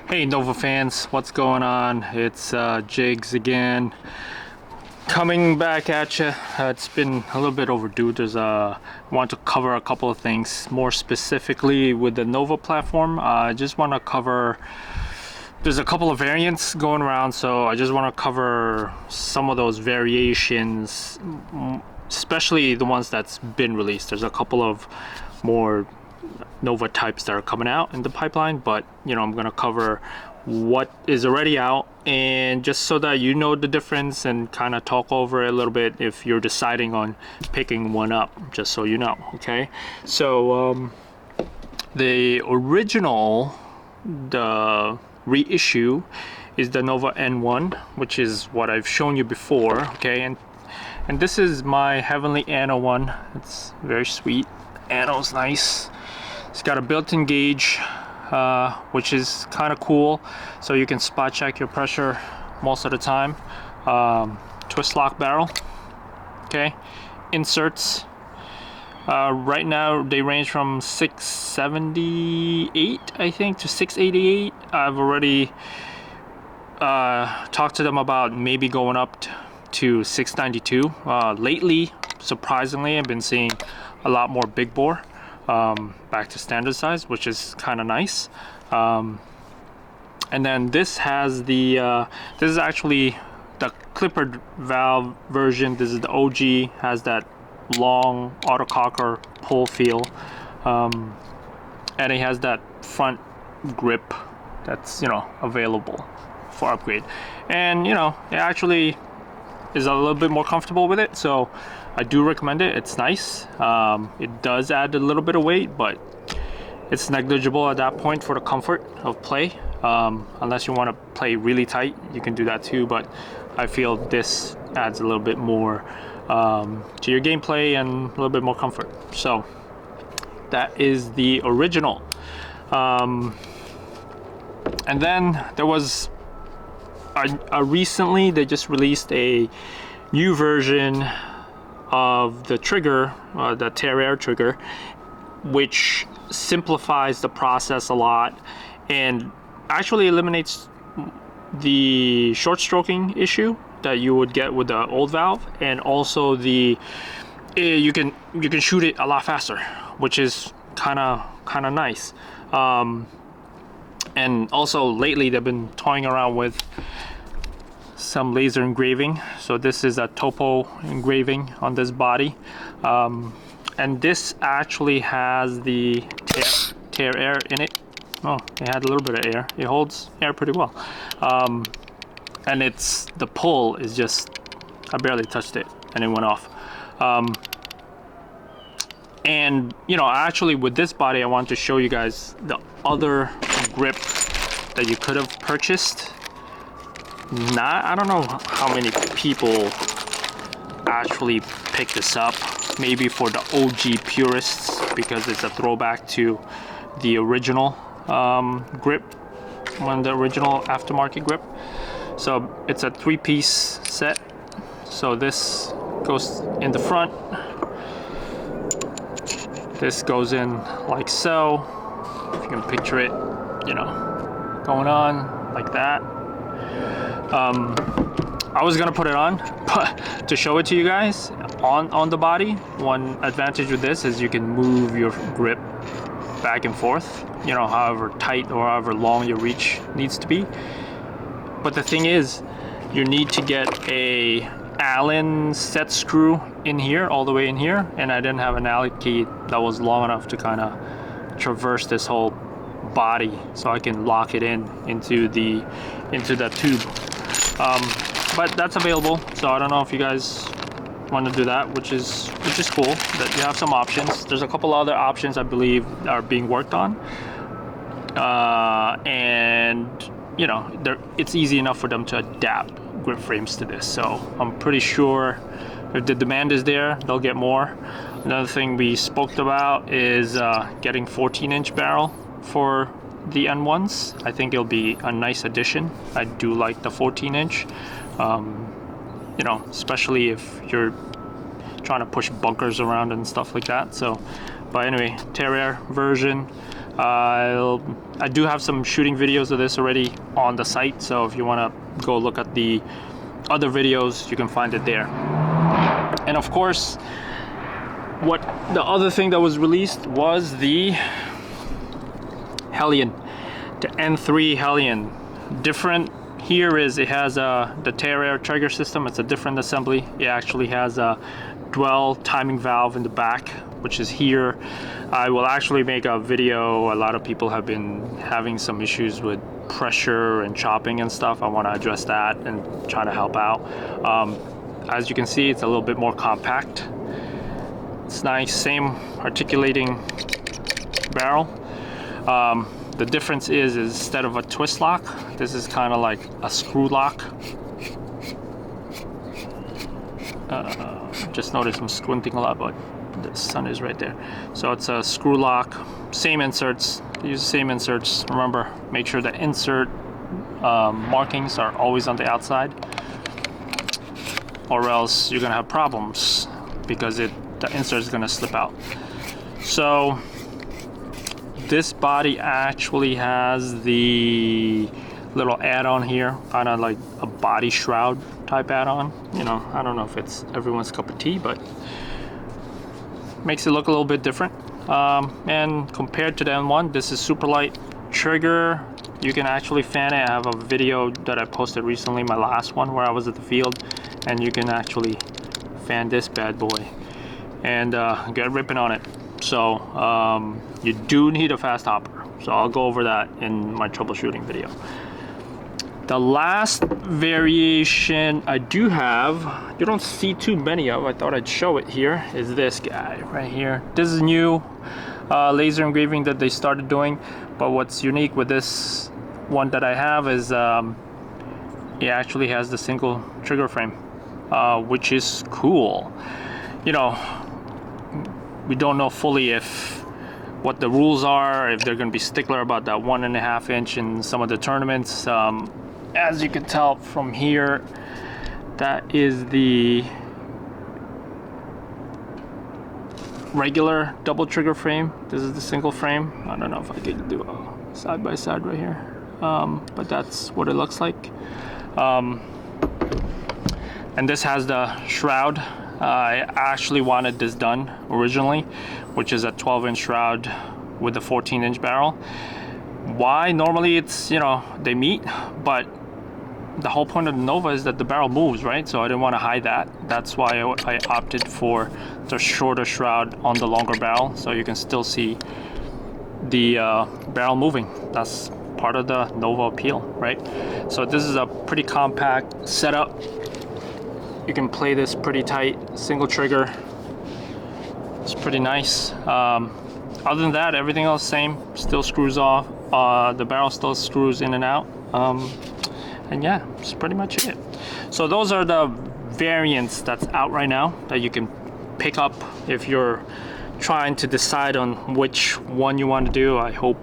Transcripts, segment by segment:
Hey Nova fans, what's going on? It's Jigs again, coming back at you. It's been a little bit overdue. I want to cover a couple of things, more specifically with the Nova platform. I just want to cover, there's a couple of variants going around, so I just want to cover some of those variations, especially the ones that's been released. There's a couple of more Nova types that are coming out in the pipeline, but I'm going to cover what is already out, and just so that you know the difference and kind of talk over it a little bit if you're deciding on picking one up, just so you know. Okay, so the original, the reissue, is the Nova N1, which is what I've shown you before. Okay, and this is my Heavenly Anno one. It's very sweet. Anno's nice. It's got a built-in gauge, which is kind of cool, so you can spot check your pressure most of the time. Twist lock barrel. Okay, inserts. Right now they range from 678, I think, to 688. I've already talked to them about maybe going up to 692. Lately, surprisingly, I've been seeing a lot more big bore. Back to standard size, which is kind of nice. And then this has the this is actually the clipper valve version. This is the OG, has that long autococker pull feel, and it has that front grip that's available for upgrade, and it actually is a little bit more comfortable with it, so I do recommend it. It's nice. It does add a little bit of weight, but it's negligible at that point for the comfort of play. Unless you want to play really tight, you can do that too, but I feel this adds a little bit more to your gameplay and a little bit more comfort. So that is the original. And then there was recently they just released a new version of the trigger, the Terrair trigger, which simplifies the process a lot and actually eliminates the short stroking issue that you would get with the old valve, and also you can shoot it a lot faster, which is kind of nice. And also lately they've been toying around with some laser engraving. So this is a topo engraving on this body, and this actually has the Terrair in it. Oh, it had a little bit of air. It holds air pretty well, and the pull is just, I barely touched it and it went off. And actually with this body, I want to show you guys the other grip that you could have purchased. I don't know how many people actually pick this up. Maybe for the OG purists, because it's a throwback to the original grip, the original aftermarket grip. So it's a 3-piece set. So this goes in the front. This goes in like so. If you can picture it, going on like that. I was gonna put it on, but to show it to you guys on the body, one advantage with this is you can move your grip back and forth, however tight or however long your reach needs to be. But the thing is, you need to get a Allen set screw in here, all the way in here, and I didn't have an Allen key that was long enough to kind of traverse this whole body, so I can lock it into that tube. But that's available, so I don't know if you guys want to do that, which is cool that you have some options. There's a couple other options I believe are being worked on, and it's easy enough for them to adapt grip frames to this, so I'm pretty sure if the demand is there, they'll get more. Another thing we spoke about is getting 14-inch barrel for the N1s. I think it'll be a nice addition. I do like the 14-inch, especially if you're trying to push bunkers around and stuff like that. So, but anyway, Terrair version. I do have some shooting videos of this already on the site, so if you want to go look at the other videos, you can find it there. And of course, what the other thing that was released was the Hellion, the N3 Hellion. Different here is it has the Terra trigger system. It's a different assembly. It actually has a dual timing valve in the back, which is here. I will actually make a video. A lot of people have been having some issues with pressure and chopping and stuff. I want to address that and try to help out. As you can see, it's a little bit more compact. It's nice, same articulating barrel. The difference is instead of a twist lock, this is kind of like a screw lock. Just noticed I'm squinting a lot, but the sun is right there. So it's a screw lock, same inserts, use the same inserts. Remember, make sure the insert markings are always on the outside, or else you're gonna have problems because the insert is gonna slip out. So this body actually has the little add-on here, kind of like a body shroud type add-on. You know, I don't know if it's everyone's cup of tea, but makes it look a little bit different. And compared to the N1, this is super light trigger. You can actually fan it. I have a video that I posted recently, my last one, where I was at the field, and you can actually fan this bad boy and get ripping on it. So you do need a fast hopper, so I'll go over that in my troubleshooting video. The last variation I do have, you don't see too many of, I thought I'd show it here, is this guy right here. This is new laser engraving that they started doing, but what's unique with this one that I have is it actually has the single trigger frame, which is cool. You know, we don't know fully what the rules are, if they're going to be stickler about that 1.5 inch in some of the tournaments. As you can tell from here, that is the regular double trigger frame. This is the single frame. I don't know if I can do a side by side right here, but that's what it looks like. And this has the shroud. I actually wanted this done originally, which is a 12-inch shroud with a 14-inch barrel. Why? Normally it's, you know, they meet, but the whole point of the Nova is that the barrel moves, right? So I didn't want to hide that. That's why I opted for the shorter shroud on the longer barrel, so you can still see the barrel moving. That's part of the Nova appeal, right? So this is a pretty compact setup. You can play this pretty tight, single trigger. It's pretty nice. Other than that, everything else same, still screws off. The barrel still screws in and out. And yeah, that's pretty much it. So those are the variants that's out right now that you can pick up if you're trying to decide on which one you want to do. I hope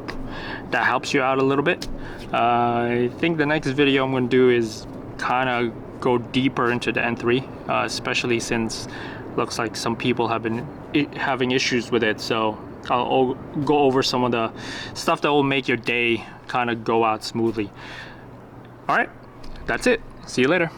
that helps you out a little bit. I think the next video I'm going to do is kind of go deeper into the N3, especially since looks like some people have been having issues with it. So I'll go over some of the stuff that will make your day kind of go out smoothly. All right, that's it. See you later.